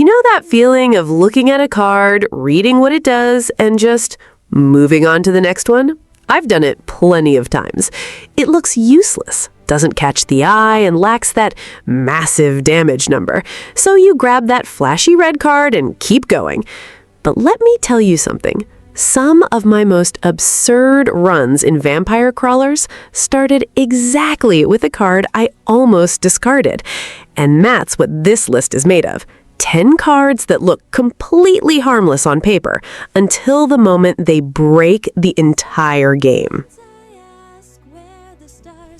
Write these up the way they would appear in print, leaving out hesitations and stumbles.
You know that feeling of looking at a card, reading what it does, and just moving on to the next one? I've done it plenty of times. It looks useless, doesn't catch the eye, and lacks that massive damage number. So you grab that flashy red card and keep going. But let me tell you something. Some of my most absurd runs in vampire crawlers started exactly with a card I almost discarded. And that's what this list is made of. 10 cards that look completely harmless on paper until the moment they break the entire game.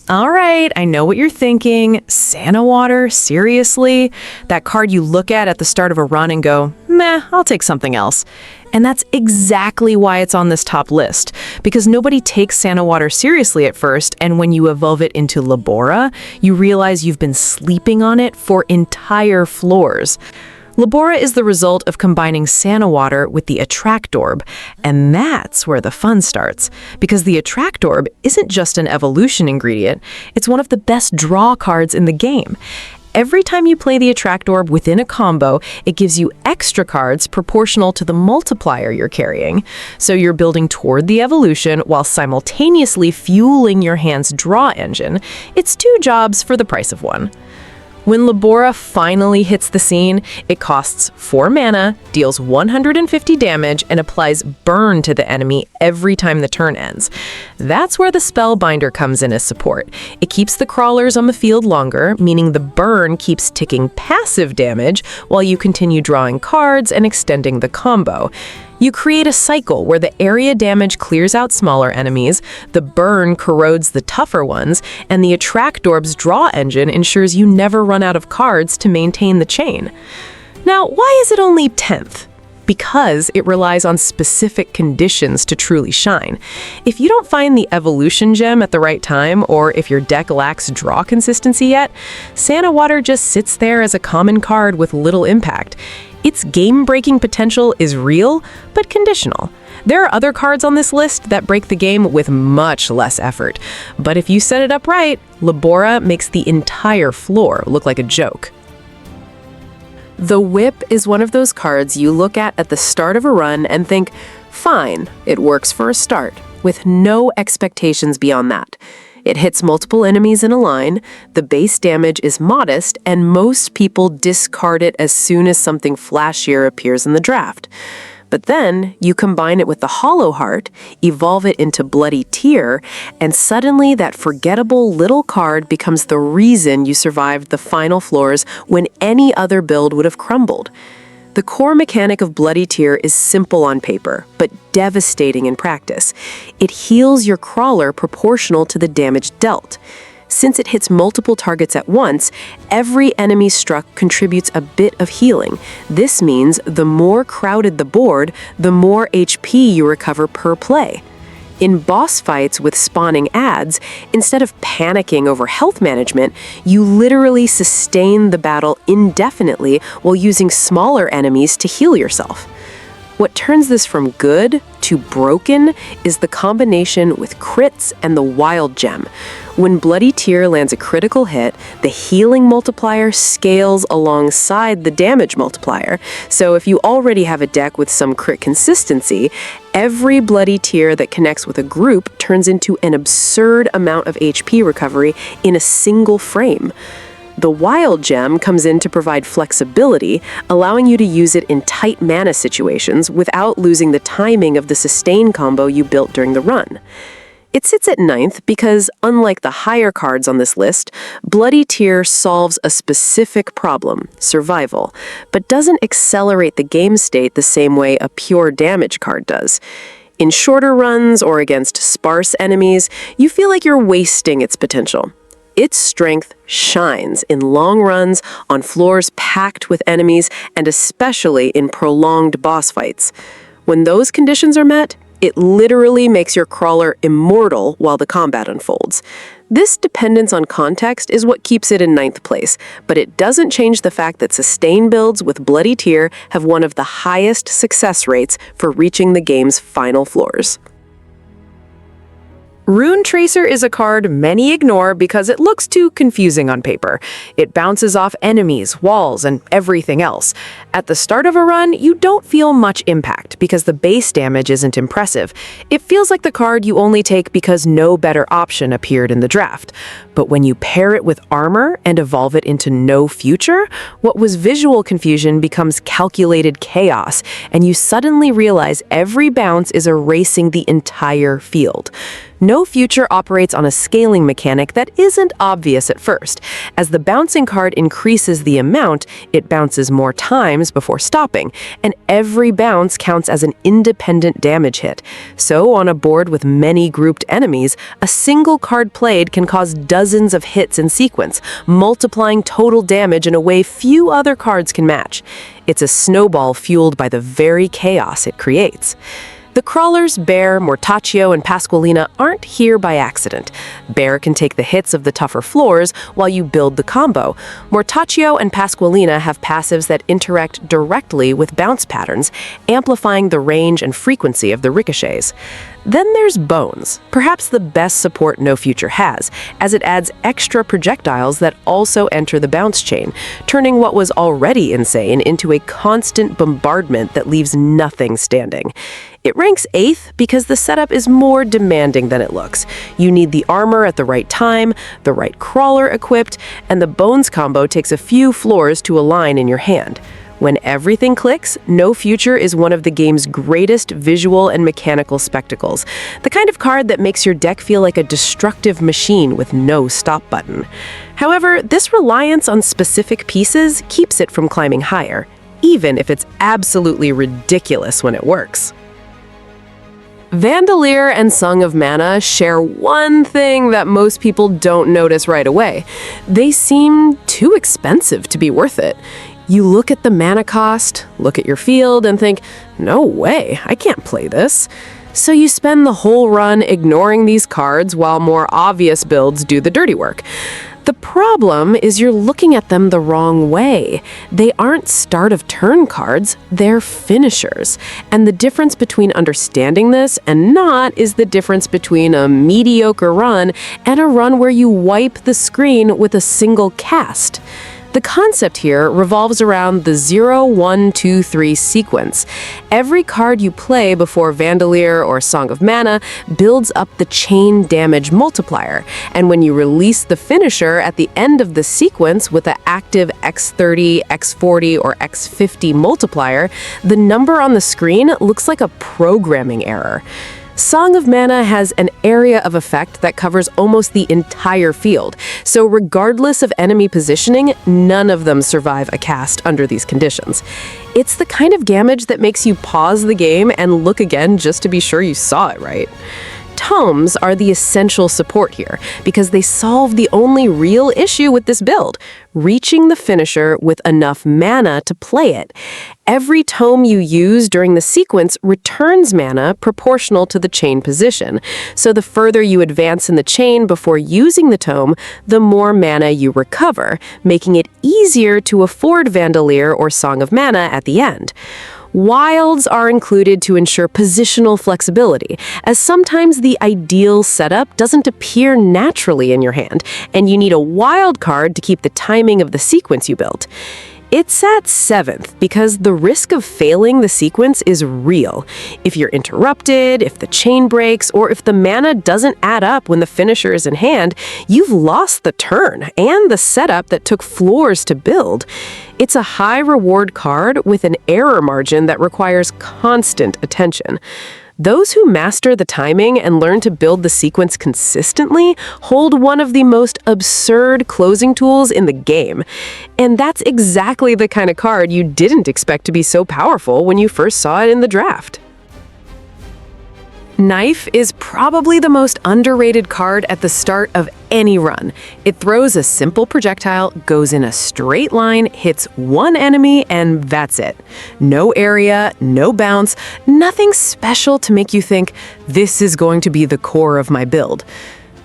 All right, I know what you're thinking. Santa Water? Seriously? That card you look at the start of a run and go, meh, I'll take something else. And that's exactly why it's on this top list. Because nobody takes Santa Water seriously at first, and when you evolve it into Labora, you realize you've been sleeping on it for entire floors. Labora is the result of combining Santa Water with the Attract Orb, and that's where the fun starts. Because the Attract Orb isn't just an evolution ingredient, it's one of the best draw cards in the game. Every time you play the Attract Orb within a combo, it gives you extra cards proportional to the multiplier you're carrying. So you're building toward the evolution while simultaneously fueling your hand's draw engine. It's 2 jobs for the price of 1. When Labora finally hits the scene, it costs 4 mana, deals 150 damage, and applies burn to the enemy every time the turn ends. That's where the Spellbinder comes in as support. It keeps the crawlers on the field longer, meaning the burn keeps ticking passive damage while you continue drawing cards and extending the combo. You create a cycle where the area damage clears out smaller enemies, the burn corrodes the tougher ones, and the Attract Orb's draw engine ensures you never run out of cards to maintain the chain. Now, why is it only 10th? Because it relies on specific conditions to truly shine. If you don't find the evolution gem at the right time, or if your deck lacks draw consistency yet, Santa Water just sits there as a common card with little impact. Its game-breaking potential is real, but conditional. There are other cards on this list that break the game with much less effort. But if you set it up right, Labora makes the entire floor look like a joke. The Whip is one of those cards you look at the start of a run and think, fine, it works for a start, with no expectations beyond that. It hits multiple enemies in a line, the base damage is modest, and most people discard it as soon as something flashier appears in the draft. But then you combine it with the Hollow Heart, evolve it into Bloody Tear, and suddenly that forgettable little card becomes the reason you survived the final floors when any other build would have crumbled. The core mechanic of Bloody Tear is simple on paper, but devastating in practice. It heals your crawler proportional to the damage dealt. Since it hits multiple targets at once, every enemy struck contributes a bit of healing. This means the more crowded the board, the more HP you recover per play. In boss fights with spawning adds, instead of panicking over health management, you literally sustain the battle indefinitely while using smaller enemies to heal yourself. What turns this from good to broken is the combination with crits and the Wild Gem. When Bloody Tear lands a critical hit, the healing multiplier scales alongside the damage multiplier. So if you already have a deck with some crit consistency, every Bloody Tear that connects with a group turns into an absurd amount of HP recovery in a single frame. The Wild Gem comes in to provide flexibility, allowing you to use it in tight mana situations without losing the timing of the sustain combo you built during the run. It sits at 9th because, unlike the higher cards on this list, Bloody Tear solves a specific problem, survival, but doesn't accelerate the game state the same way a pure damage card does. In shorter runs or against sparse enemies, you feel like you're wasting its potential. Its strength shines in long runs, on floors packed with enemies, and especially in prolonged boss fights. When those conditions are met, it literally makes your crawler immortal while the combat unfolds. This dependence on context is what keeps it in 9th place, but it doesn't change the fact that sustain builds with Bloody Tear have one of the highest success rates for reaching the game's final floors. Rune Tracer is a card many ignore because it looks too confusing on paper. It bounces off enemies, walls, and everything else. At the start of a run, you don't feel much impact because the base damage isn't impressive. It feels like the card you only take because no better option appeared in the draft. But when you pair it with armor and evolve it into No Future, what was visual confusion becomes calculated chaos, and you suddenly realize every bounce is erasing the entire field. No Future operates on a scaling mechanic that isn't obvious at first. As the bouncing card increases the amount, it bounces more times before stopping, and every bounce counts as an independent damage hit. So, on a board with many grouped enemies, a single card played can cause dozens of hits in sequence, multiplying total damage in a way few other cards can match. It's a snowball fueled by the very chaos it creates. The crawlers, Bear, Mortaccio, and Pasqualina aren't here by accident. Bear can take the hits of the tougher floors while you build the combo. Mortaccio and Pasqualina have passives that interact directly with bounce patterns, amplifying the range and frequency of the ricochets. Then there's Bones, perhaps the best support No Future has, as it adds extra projectiles that also enter the bounce chain, turning what was already insane into a constant bombardment that leaves nothing standing. It ranks 8th because the setup is more demanding than it looks. You need the armor at the right time, the right crawler equipped, and the Bones combo takes a few floors to align in your hand. When everything clicks, No Future is one of the game's greatest visual and mechanical spectacles, the kind of card that makes your deck feel like a destructive machine with no stop button. However, this reliance on specific pieces keeps it from climbing higher, even if it's absolutely ridiculous when it works. Vandalier and Song of Mana share one thing that most people don't notice right away. They seem too expensive to be worth it. You look at the mana cost, look at your field, and think, no way, I can't play this. So you spend the whole run ignoring these cards while more obvious builds do the dirty work. The problem is you're looking at them the wrong way. They aren't start-of-turn cards, they're finishers. And the difference between understanding this and not is the difference between a mediocre run and a run where you wipe the screen with a single cast. The concept here revolves around the 0, 1, 2, 3 sequence. Every card you play before Vandalier or Song of Mana builds up the chain damage multiplier, and when you release the finisher at the end of the sequence with an active X30, X40, or X50 multiplier, the number on the screen looks like a programming error. Song of Mana has an area of effect that covers almost the entire field, so regardless of enemy positioning, none of them survive a cast under these conditions. It's the kind of damage that makes you pause the game and look again just to be sure you saw it right. Tomes are the essential support here because they solve the only real issue with this build, reaching the finisher with enough mana to play it. Every tome you use during the sequence returns mana proportional to the chain position, so the further you advance in the chain before using the tome, the more mana you recover, making it easier to afford Vandalier or Song of Mana at the end. Wilds are included to ensure positional flexibility, as sometimes the ideal setup doesn't appear naturally in your hand, and you need a wild card to keep the timing of the sequence you built. It's at 7th because the risk of failing the sequence is real. If you're interrupted, if the chain breaks, or if the mana doesn't add up when the finisher is in hand, you've lost the turn and the setup that took floors to build. It's a high reward card with an error margin that requires constant attention. Those who master the timing and learn to build the sequence consistently hold one of the most absurd closing tools in the game. And that's exactly the kind of card you didn't expect to be so powerful when you first saw it in the draft. Knife is probably the most underrated card at the start of any run. It throws a simple projectile, goes in a straight line, hits one enemy, and that's it. No area, no bounce, nothing special to make you think, this is going to be the core of my build.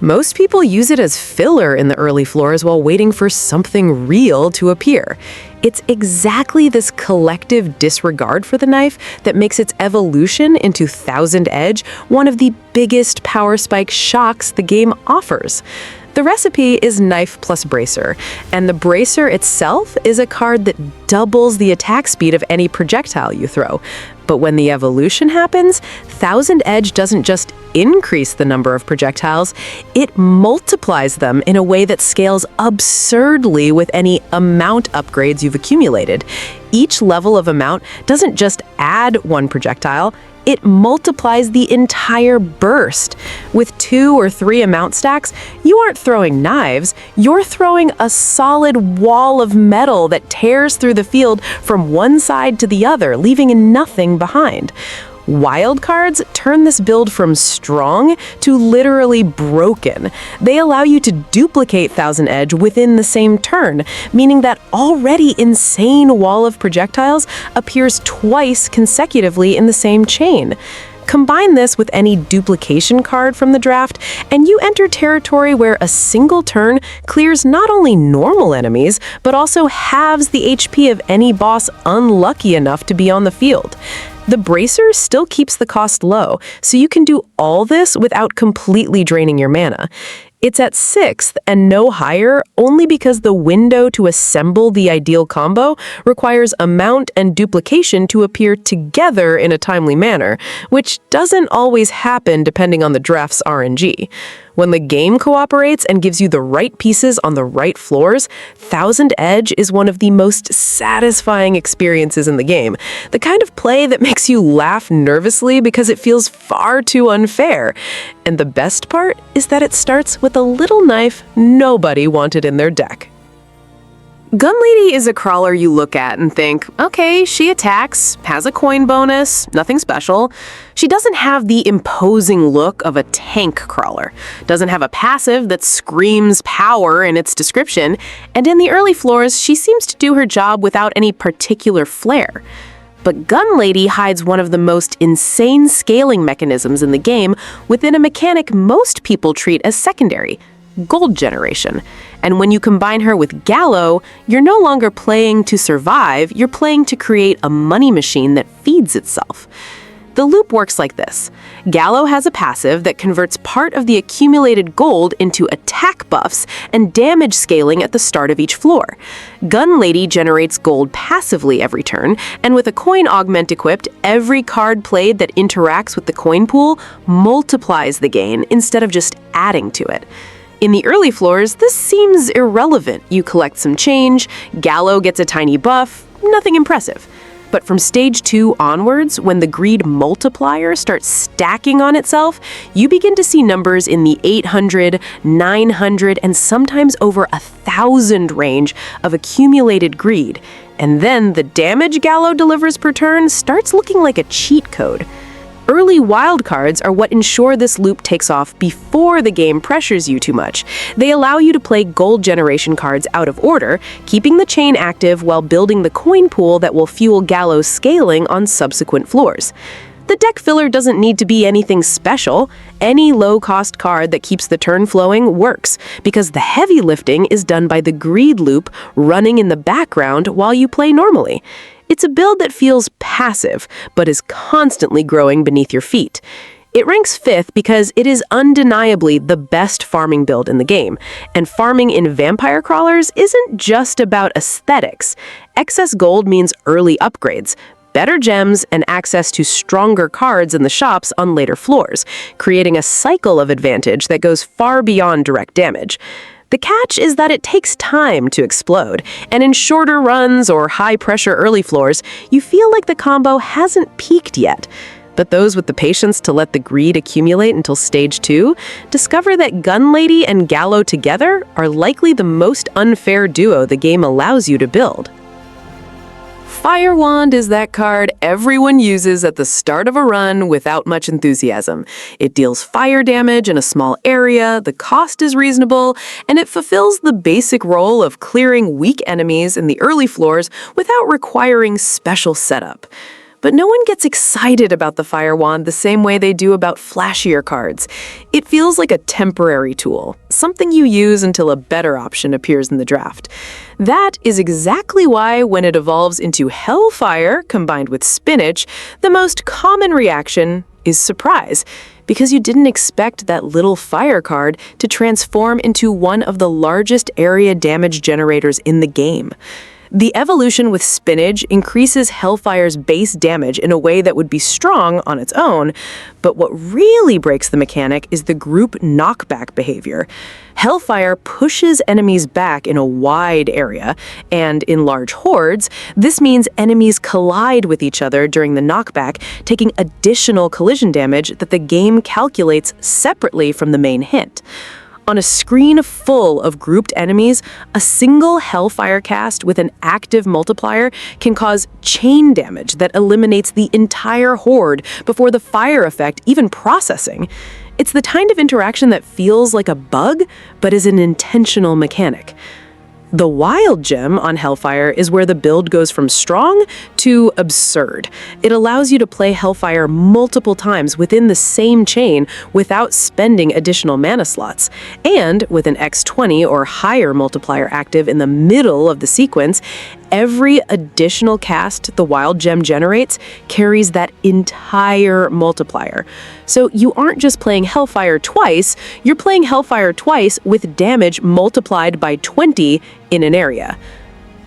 Most people use it as filler in the early floors while waiting for something real to appear. It's exactly this collective disregard for the knife that makes its evolution into Thousand Edge one of the biggest power spike shocks the game offers. The recipe is knife plus bracer, and the bracer itself is a card that doubles the attack speed of any projectile you throw. But when the evolution happens, Thousand Edge doesn't just increase the number of projectiles, it multiplies them in a way that scales absurdly with any amount upgrades you've accumulated. Each level of amount doesn't just add one projectile, it multiplies the entire burst. With 2 or 3 amount stacks, you aren't throwing knives, you're throwing a solid wall of metal that tears through the field from one side to the other, leaving nothing behind. Wild cards turn this build from strong to literally broken. They allow you to duplicate Thousand Edge within the same turn, meaning that already insane wall of projectiles appears twice consecutively in the same chain. Combine this with any duplication card from the draft, and you enter territory where a single turn clears not only normal enemies, but also halves the HP of any boss unlucky enough to be on the field. The bracer still keeps the cost low, so you can do all this without completely draining your mana. It's at 6th and no higher only because the window to assemble the ideal combo requires amount and duplication to appear together in a timely manner, which doesn't always happen depending on the draft's RNG. When the game cooperates and gives you the right pieces on the right floors, Thousand Edge is one of the most satisfying experiences in the game. The kind of play that makes you laugh nervously because it feels far too unfair. And the best part is that it starts with a little knife nobody wanted in their deck. Gun Lady is a crawler you look at and think, okay, she attacks, has a coin bonus, nothing special. She doesn't have the imposing look of a tank crawler, doesn't have a passive that screams power in its description, and in the early floors, she seems to do her job without any particular flair. But Gun Lady hides one of the most insane scaling mechanisms in the game within a mechanic most people treat as secondary: gold generation. And when you combine her with Gallo, you're no longer playing to survive, you're playing to create a money machine that feeds itself. The loop works like this. Gallo has a passive that converts part of the accumulated gold into attack buffs and damage scaling at the start of each floor. Gun Lady generates gold passively every turn, and with a coin augment equipped, every card played that interacts with the coin pool multiplies the gain instead of just adding to it. In the early floors, this seems irrelevant. You collect some change, Gallo gets a tiny buff, nothing impressive. But from stage 2 onwards, when the greed multiplier starts stacking on itself, you begin to see numbers in the 800, 900, and sometimes over 1,000 range of accumulated greed. And then the damage Gallo delivers per turn starts looking like a cheat code. Early wildcards are what ensure this loop takes off before the game pressures you too much. They allow you to play gold generation cards out of order, keeping the chain active while building the coin pool that will fuel Gallo's scaling on subsequent floors. The deck filler doesn't need to be anything special. Any low-cost card that keeps the turn flowing works, because the heavy lifting is done by the greed loop running in the background while you play normally. It's a build that feels passive, but is constantly growing beneath your feet. It ranks 5th because it is undeniably the best farming build in the game, and farming in vampire crawlers isn't just about aesthetics. Excess gold means early upgrades, better gems, and access to stronger cards in the shops on later floors, creating a cycle of advantage that goes far beyond direct damage. The catch is that it takes time to explode, and in shorter runs or high-pressure early floors, you feel like the combo hasn't peaked yet. But those with the patience to let the greed accumulate until stage 2 discover that Gun Lady and Gallo together are likely the most unfair duo the game allows you to build. Fire Wand is that card everyone uses at the start of a run without much enthusiasm. It deals fire damage in a small area, the cost is reasonable, and it fulfills the basic role of clearing weak enemies in the early floors without requiring special setup. But no one gets excited about the Fire Wand the same way they do about flashier cards. It feels like a temporary tool, something you use until a better option appears in the draft. That is exactly why when it evolves into Hellfire combined with Spinach, the most common reaction is surprise, because you didn't expect that little fire card to transform into one of the largest area damage generators in the game. The evolution with Spinach increases Hellfire's base damage in a way that would be strong on its own, but what really breaks the mechanic is the group knockback behavior. Hellfire pushes enemies back in a wide area, and in large hordes, this means enemies collide with each other during the knockback, taking additional collision damage that the game calculates separately from the main hit. On a screen full of grouped enemies, a single Hellfire cast with an active multiplier can cause chain damage that eliminates the entire horde before the fire effect even processing. It's the kind of interaction that feels like a bug, but is an intentional mechanic. The wild gem on Hellfire is where the build goes from strong to absurd. It allows you to play Hellfire multiple times within the same chain without spending additional mana slots. And with an X20 or higher multiplier active in the middle of the sequence, every additional cast the wild gem generates carries that entire multiplier. So you aren't just playing Hellfire twice, you're playing Hellfire twice with damage multiplied by 20 in an area.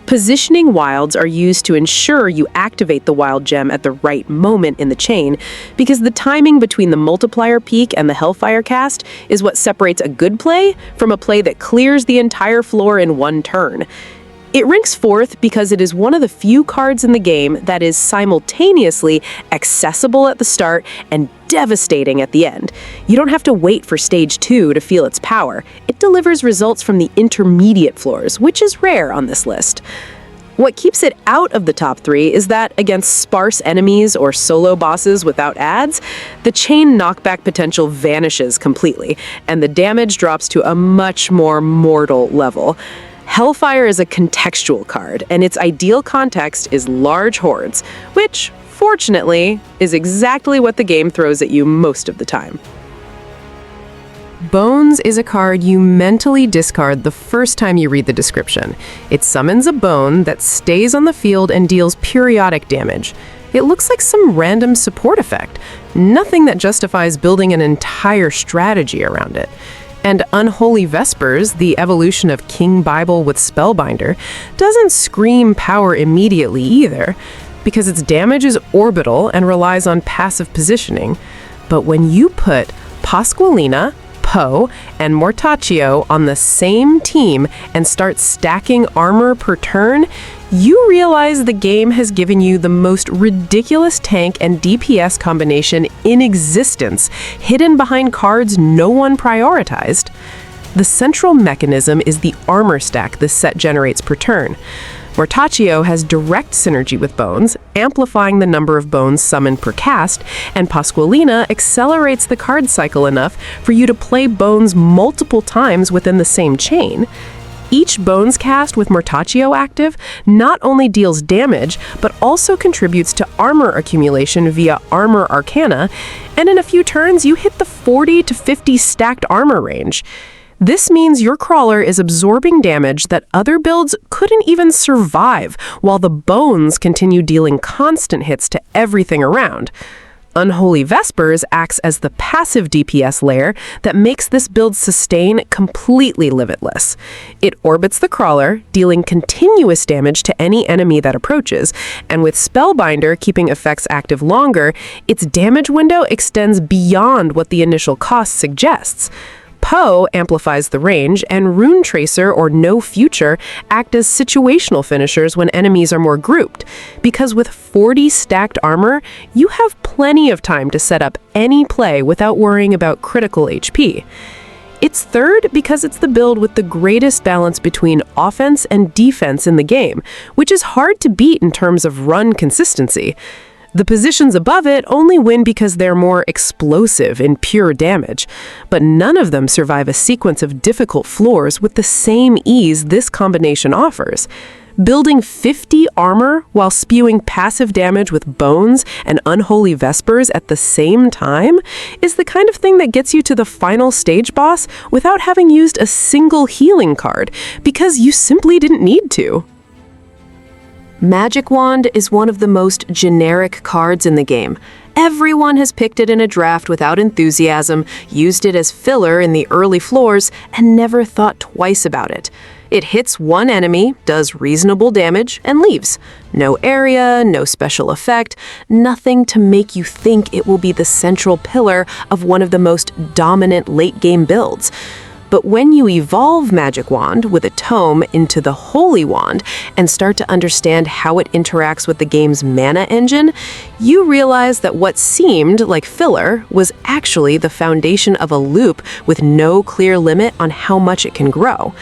Positioning wilds are used to ensure you activate the wild gem at the right moment in the chain, because the timing between the multiplier peak and the Hellfire cast is what separates a good play from a play that clears the entire floor in one turn. It ranks fourth because it is one of the few cards in the game that is simultaneously accessible at the start and devastating at the end. You don't have to wait for stage 2 to feel its power. It delivers results from the intermediate floors, which is rare on this list. What keeps it out of the top 3 is that against sparse enemies or solo bosses without adds, the chain knockback potential vanishes completely, and the damage drops to a much more mortal level. Hellfire is a contextual card, and its ideal context is large hordes, which, fortunately, is exactly what the game throws at you most of the time. Bones is a card you mentally discard the first time you read the description. It summons a bone that stays on the field and deals periodic damage. It looks like some random support effect, nothing that justifies building an entire strategy around it. And Unholy Vespers, the evolution of King Bible with Spellbinder, doesn't scream power immediately either, because its damage is orbital and relies on passive positioning. But when you put Pasqualina, Poe, and Mortaccio on the same team and start stacking armor per turn, you realize the game has given you the most ridiculous tank and DPS combination in existence, hidden behind cards no one prioritized. The central mechanism is the armor stack this set generates per turn. Mortaccio has direct synergy with Bones, amplifying the number of bones summoned per cast, and Pasqualina accelerates the card cycle enough for you to play Bones multiple times within the same chain. Each Bones cast with Mortaccio active not only deals damage, but also contributes to armor accumulation via Armor Arcana, and in a few turns you hit the 40 to 50 stacked armor range. This means your crawler is absorbing damage that other builds couldn't even survive, while the Bones continue dealing constant hits to everything around. Unholy Vespers acts as the passive DPS layer that makes this build sustain completely limitless. It orbits the crawler, dealing continuous damage to any enemy that approaches, and with Spellbinder keeping effects active longer, its damage window extends beyond what the initial cost suggests. Poe amplifies the range, and Rune Tracer or No Future act as situational finishers when enemies are more grouped. Because with 40 stacked armor, you have plenty of time to set up any play without worrying about critical HP. It's third because it's the build with the greatest balance between offense and defense in the game, which is hard to beat in terms of run consistency. The positions above it only win because they're more explosive in pure damage, but none of them survive a sequence of difficult floors with the same ease this combination offers. Building 50 armor while spewing passive damage with bones and unholy vespers at the same time is the kind of thing that gets you to the final stage boss without having used a single healing card, because you simply didn't need to. Magic Wand is one of the most generic cards in the game. Everyone has picked it in a draft without enthusiasm, used it as filler in the early floors, and never thought twice about it. It hits one enemy, does reasonable damage, and leaves. No area, no special effect, nothing to make you think it will be the central pillar of one of the most dominant late-game builds. But when you evolve Magic Wand with a tome into the Holy Wand and start to understand how it interacts with the game's mana engine, you realize that what seemed like filler was actually the foundation of a loop with no clear limit on how much it can grow.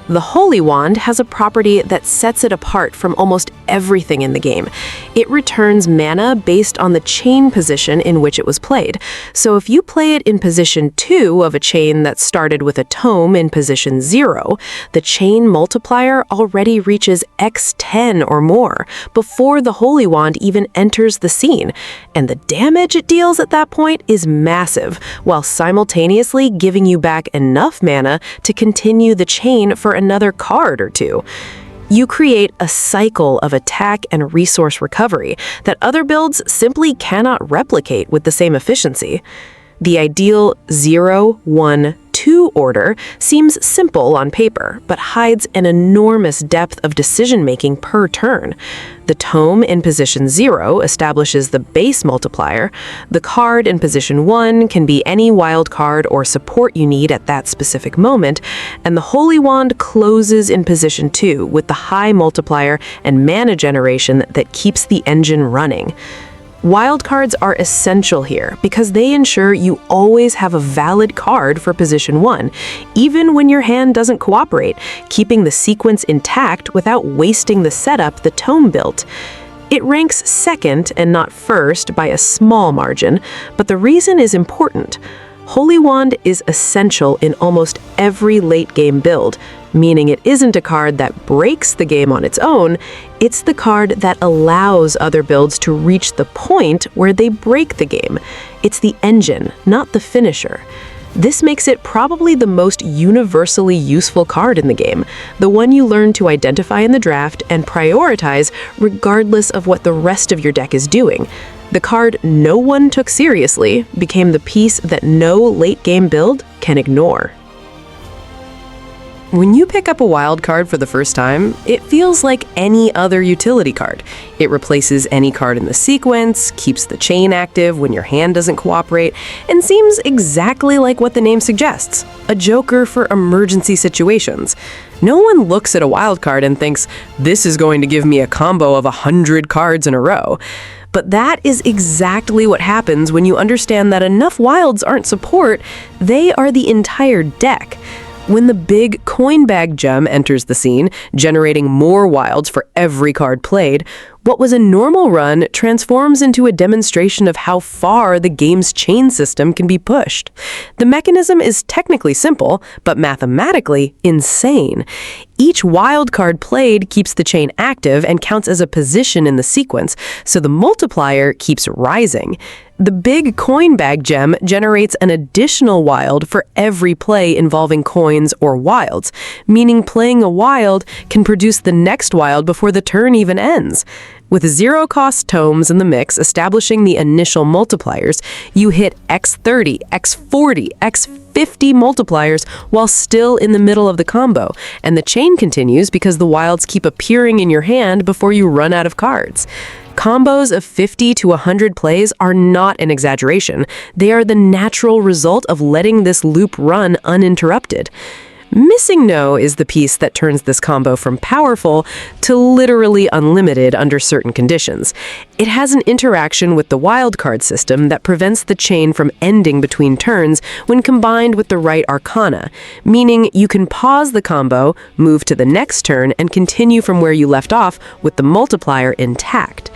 The Holy Wand has a property that sets it apart from almost everything in the game. It returns mana based on the chain position in which it was played. So if you play it in position 2 of a chain that started with a tome in position 0, the chain multiplier already reaches x10 or more before the Holy Wand even enters the scene. And the damage it deals at that point is massive, while simultaneously giving you back enough mana to continue the chain for another card or two. You create a cycle of attack and resource recovery that other builds simply cannot replicate with the same efficiency. The ideal 0, 1, 2 order seems simple on paper, but hides an enormous depth of decision-making per turn. The tome in position 0 establishes the base multiplier. The card in position 1 can be any wild card or support you need at that specific moment, and the Holy Wand closes in position 2 with the high multiplier and mana generation that keeps the engine running. Wildcards are essential here because they ensure you always have a valid card for position 1, even when your hand doesn't cooperate, keeping the sequence intact without wasting the setup the tome built. It ranks second and not first by a small margin, but the reason is important. Holy Wand is essential in almost every late-game build, meaning it isn't a card that breaks the game on its own, it's the card that allows other builds to reach the point where they break the game. It's the engine, not the finisher. This makes it probably the most universally useful card in the game, the one you learn to identify in the draft and prioritize regardless of what the rest of your deck is doing. The card no one took seriously became the piece that no late-game build can ignore. When you pick up a wild card for the first time, it feels like any other utility card. It replaces any card in the sequence, keeps the chain active when your hand doesn't cooperate, and seems exactly like what the name suggests, a joker for emergency situations. No one looks at a wild card and thinks, this is going to give me a combo of 100 cards in a row. But that is exactly what happens when you understand that enough wilds aren't support, they are the entire deck. When the big coin bag gem enters the scene, generating more wilds for every card played, what was a normal run transforms into a demonstration of how far the game's chain system can be pushed. The mechanism is technically simple, but mathematically insane. Each wild card played keeps the chain active and counts as a position in the sequence, so the multiplier keeps rising. The big coin bag gem generates an additional wild for every play involving coins or wilds, meaning playing a wild can produce the next wild before the turn even ends. With zero-cost tomes in the mix establishing the initial multipliers, you hit x30, x40, x50 multipliers while still in the middle of the combo, and the chain continues because the wilds keep appearing in your hand before you run out of cards. Combos of 50 to 100 plays are not an exaggeration. They are the natural result of letting this loop run uninterrupted. Missing No is the piece that turns this combo from powerful to literally unlimited under certain conditions. It has an interaction with the wildcard system that prevents the chain from ending between turns when combined with the right arcana, meaning you can pause the combo, move to the next turn, and continue from where you left off with the multiplier intact.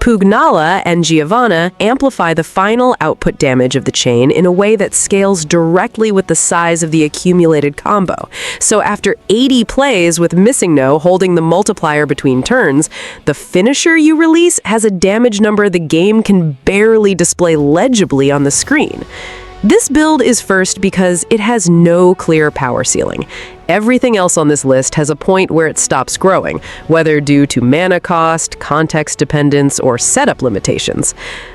Pugnala and Giovanna amplify the final output damage of the chain in a way that scales directly with the size of the accumulated combo. So after 80 plays with Missing No holding the multiplier between turns, the finisher you release has a damage number the game can barely display legibly on the screen. This build is first because it has no clear power ceiling. Everything else on this list has a point where it stops growing, whether due to mana cost, context dependence, or setup limitations.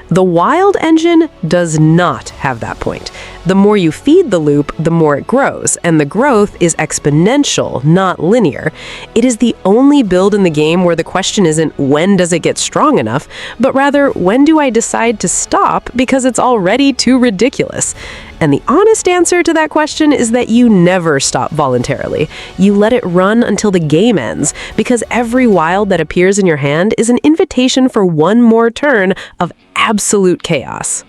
The Wild engine does not have that point. The more you feed the loop, the more it grows, and the growth is exponential, not linear. It is the only build in the game where the question isn't when does it get strong enough, but rather when do I decide to stop because it's already too ridiculous. And the honest answer to that question is that you never stop voluntarily. You let it run until the game ends, because every wild that appears in your hand is an invitation for one more turn of absolute chaos.